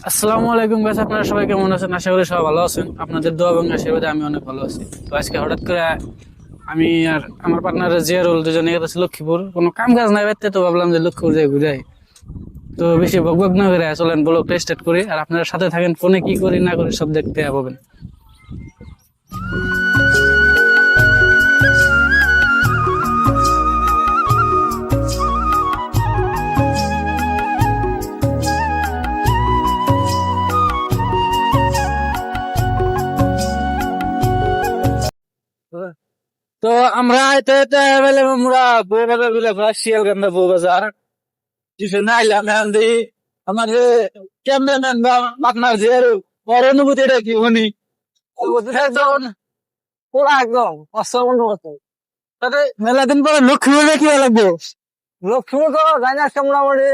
আসসালামু আলাইকুম গাছ, আপনারা সবাই কেমন আছেন? আশা করি সবাই ভালো আছেন। আপনাদের দোয়া এবং আশীর্বাদে আমি অনেক ভালো আছি। তো আজকে হঠাৎ করে আমি আর আমার পার্টনার জিয়ারুল দুজনে গেছে লক্ষ্মীপুর, কোনো কাম কাজ নাই বাইতে, তো ভাবলাম যে লক্ষ্মীপুর যাই ঘুরে আই। তো বেশি বকবক না করে চলেন ব্লগটা স্টার্ট করি, আর আপনারা সাথে থাকেন, ফোনে কি করি না করি সব দেখতে পাবেন। তো আমরা এতে এতে আমরা বউ বাজার বিলে শিয়ালকান্দা বউ বাজার কিছু না আইলাম এখন দিই। আমার ক্যামেরাম্যান বা পার্টনার জিয়ারুল, ওর অনুভূতিটা কি উনি একদম পুরা একদম অসম্পূর্ণ কথা। তাতে মেলা দিন পরে লক্ষ্মীপুরে কি লাগবো? লক্ষ্মীপুর তো যাই না, আজকে মোটামুটি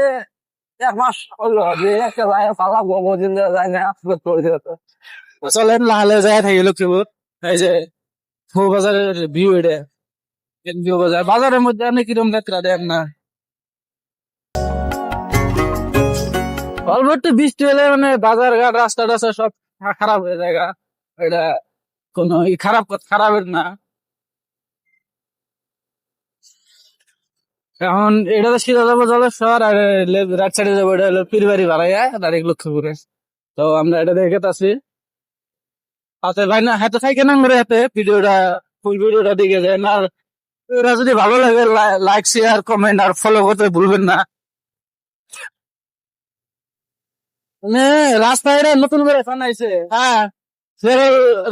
1 মাস হলো যে একটা যাই পালা বহুদিন ধরে যাই না, আপলোড করে দিত। চলেন লাহালে যাই থাকি লক্ষ্মীপুর। এই যে বউ বাজারের ভিউ, এটা ভিউ বাজার, বাজারের মধ্যে অনেক কিরম যাত্রা দেন না। অল্প একটু বৃষ্টি হলে মানে বাজার ঘাট রাস্তা টাস্তা সব খারাপ হয়ে যায় গা। এটা কোনো খারাপের না। এখন এটা তো সিধা যাবো জলেশ্বর, আর রাইট সাইডে যাবো এটা হলো পীরবাড়ি বাড়াইয়া ডাইরেক্ট লক্ষ্মীপুরে। তো আমরা এটা দেখে আছি হাতে ভাই না, হাতে খাই কেন করে হাতে ভিডিওটা, ফুল ভিডিওটা দিকে যায় না। আর এটা যদি ভালো লাগে লাইক শেয়ার কমেন্ট আর ফলো করতে ভুলবেন না। মানে রাস্তা এটা নতুন করে বানাইছে, হ্যাঁ।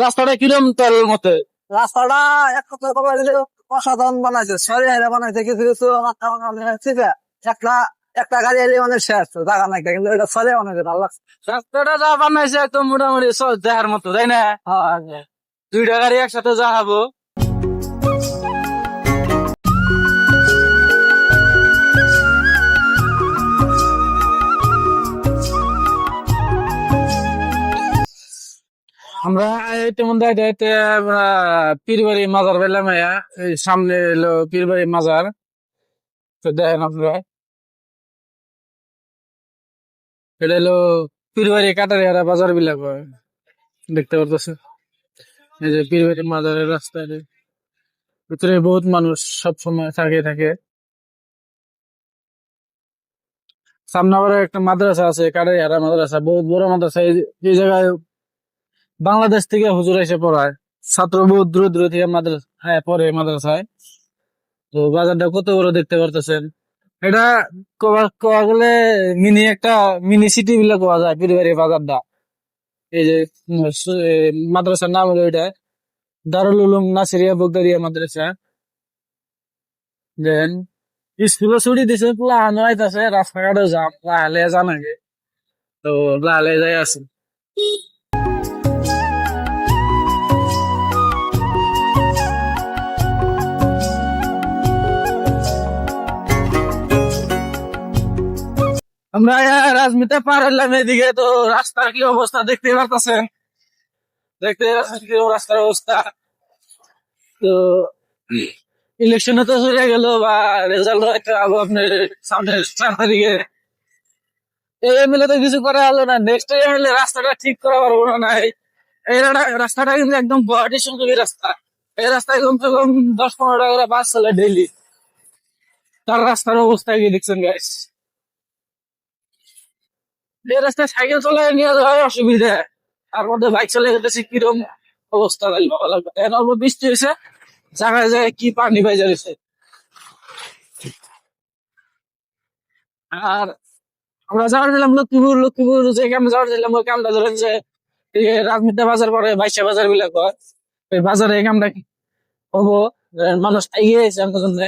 রাস্তাটা কিরম তোর মতে? রাস্তাটা এক কথা বলা গেলে অসাধারণ বানাইছে, সরি হাইরা বানাইছে। কিছু কিছু ঠিক আছে, একটা একটা গাড়ি এলে মানে শেষ, জায়গা নাই, কিন্তু এটা সরি বানাইছে, ভালো লাগছে। রাস্তাটা যা বানাইছে একদম মোটামুটি সহজ দেখার মতো, তাই না? হ্যাঁ, দুইটা গাড়ি একসাথে যাবো। আমরা ইতিমধ্যে আমরা পীরবাড়ি মাজার পেলাম। এই সামনে এলো পীরবাড়ি মাজার, তো দেখেন আপনারা, এটা হলো পীরবাড়ি কাটারিয়ারা বাজার বিলাক দেখতে পারতেছে। এই যে পীরবাড়ি মাজারের রাস্তায় ভিতরে বহুত মানুষ সব সময় থাকে। সামনে আবার একটা মাদ্রাসা আছে, কাটারিয়ারা মাদ্রাসা, বহুত বড় মাদ্রাসা। এই জায়গায় বাংলাদেশ থেকে হুজুর এসে পড়ায়, ছাত্র বহুত দূর দূর থেকে মাদ্রাসা, হ্যাঁ, পড়ে মাদ্রাসায়। তো বাজারটা কত বড় দেখতে পারতেছেন। এটা কোয়া গেলে একটা মিনি সিটি বলে কোয়া যায় পীরবাড়ি বাজারটা। এই যে মাদ্রাসার নাম হলো এটা দারুল উলুম নাসিরিয়া বগদাদিয়া মাদ্রাসা। দেন স্কুলে ছুটি দিছে, পোলা আনাইতেছে, রাস্তাঘাটে যাম, লাহালে জানাগে। তো লাহালে যাই আছে। আমরা রাজমিতে পার হইলাম এদিকে, তো রাস্তার কি অবস্থা দেখতে পারতেছেন। দেখতে পাচ্ছেন কি রাস্তার অবস্থা। তো ইলেকশনে তো চলে গেল, বা রেজাল্ট একটা আপনার সামনে 4 তারিখে। এই এমএলএ তো কিছু করা হলো না, নেক্সট এমএলএ রাস্তাটা ঠিক করা পারবো না। নাই এই রাস্তাটা কিন্তু একদম গুয়াহাটি সংযোগী রাস্তা। এই রাস্তায় কমসে কম 10-15টা করে বাস চলে ডেইলি। তার রাস্তার অবস্থা কি দেখছেন গাইস? এই রাস্তায় সাইকেল চলে নিয়ে যাওয়া অসুবিধা, তার মধ্যে বাইক চলে গেছে, কিরম অবস্থা ভালো লাগবে। এখন অল্প বৃষ্টি হয়েছে, জায়গায় জায়গায় কি পানি বাইজা রয়েছে। আর আমরা যাওয়ার দিলাম লক্ষ্মীপুর যে কামে যাওয়ার দিলাম, ওই কামটা ধরেন যে রাজমিদ্যা বাজার পরে বাইশা বাজার বিলাক হয়, ওই বাজারে এই কামটা হবো। মানুষ এগিয়ে গেছে আমার জন্য।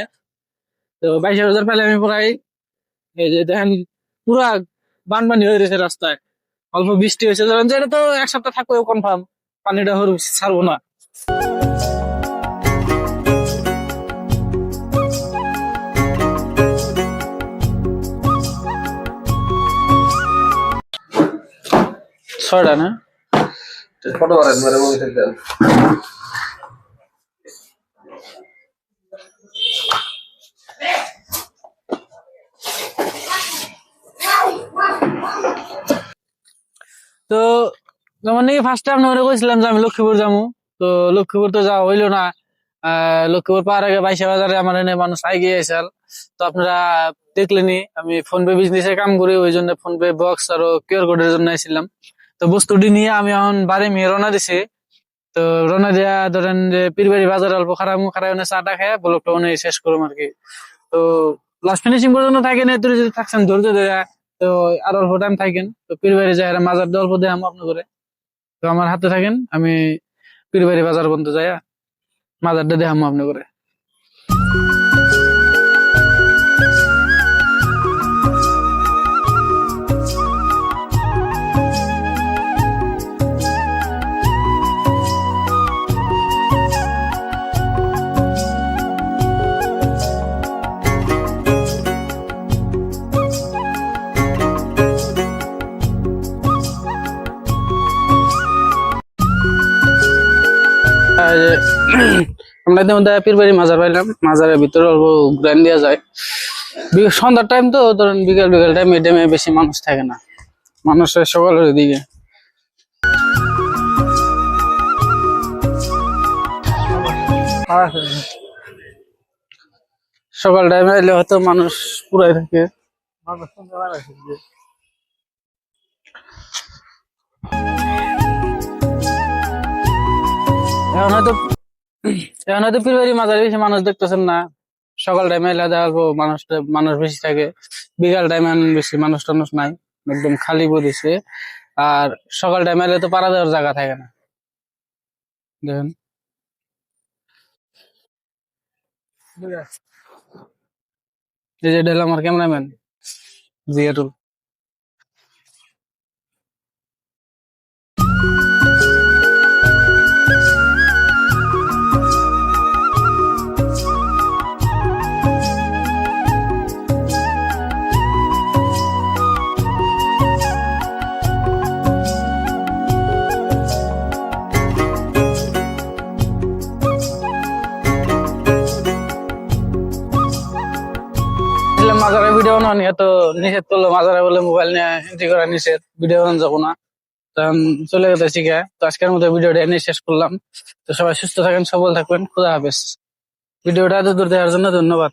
তো বাইশা বাজার পেলে আমি প্রায়, এই যে দেখেন পুরা বানবানি হয়ে রয়েছে রাস্তায়। অল্প বৃষ্টি হয়েছে, ধরেন যে এটা তো 1 সপ্তাহ থাকবে কনফার্ম, পানিটা ছাড়বো না। ছয়টা না ফটো করেন মানে মুভি থেকে তো যেমন নাকি ফার্স্ট টাইম ওরা কইছিলাম যে আমি লক্ষ্মীপুর যাবো। তো লক্ষ্মীপুর তো যাওয়া হইলো না। লক্ষ্মীপুর পাওয়ার আগে বাইশা বাজারে আমার এনে মানুষ আগে আইসাল। তো আপনারা দেখলেনি আমি ফোন পে বিজনেসে কাম করি, ওই জন্য ফোন পে বক্স আর কিউআর কোডের জন্য আইছিলাম। তো বস্তুটি নিয়ে আমি এখন বাড়ি মেয়ে রওনা দিছি। তো রওনা দিয়া ধরেন যে পীরবাড়ি বাজার অল্প খারাপ খারাপ চাটা খেয়ে ব্লগটা অনেক শেষ করুম আর কি। তো লাস্ট ফিনিশিং পর্যন্ত থাকেন, এত যদি থাকছেন ধৈর্য ধরে, তো আর অল্প টাইম থাকেন। তো পীরবাড়ি যায় মাজার দিয়ে অল্প দেয় আপনার করে। তো আমার হাতে থাকেন, আমি পীরবাড়ি বাজার পর্যন্ত যাই, মাজারটা দেখাম আপনি করে। আর আমরা ইতিমধ্যে পীরবাড়ি মাজার পাইলাম, মাজারের ভিতরে অল্প ঘুরান দেওয়া যায়। সন্ধ্যার টাইম তো ধরেন বিকেল বিকেল টাইম, এই টাইমে বেশি মানুষ থাকে না, মানুষের সকালের দিকে। সকাল টাইমে এলে হয়তো মানুষ পুরাই থাকে। এখন হয়তো এখন হয়তো পীরবাড়ি মাজারে বেশি মানুষ দেখতেছেন না। সকাল টাইমে এলে দেখা গেলো মানুষ বেশি থাকে। বিকাল টাইমে বেশি মানুষ টানুষ নাই, একদম খালি পড়েছে। আর সকাল টাইমে এলে তো পাড়া দেওয়ার জায়গা থাকে না, দেখেন। এই যে এটা হলো আমার ক্যামেরাম্যান জিয়ারুল। মাজারে ভিডিও না নিয়ে তো নিষেধ করলো, মাজারে বলে মোবাইল নিয়ে এন্ট্রি করা নিষেধ, ভিডিও বানানো যাবো না। তখন চলে গেছে শিখে। তো আজকের মতো ভিডিওটা এনে শেষ করলাম। তো সবাই সুস্থ থাকেন, সবল থাকবেন, খুদা হাফেজ। ভিডিওটা এত দূর দেখার জন্য ধন্যবাদ।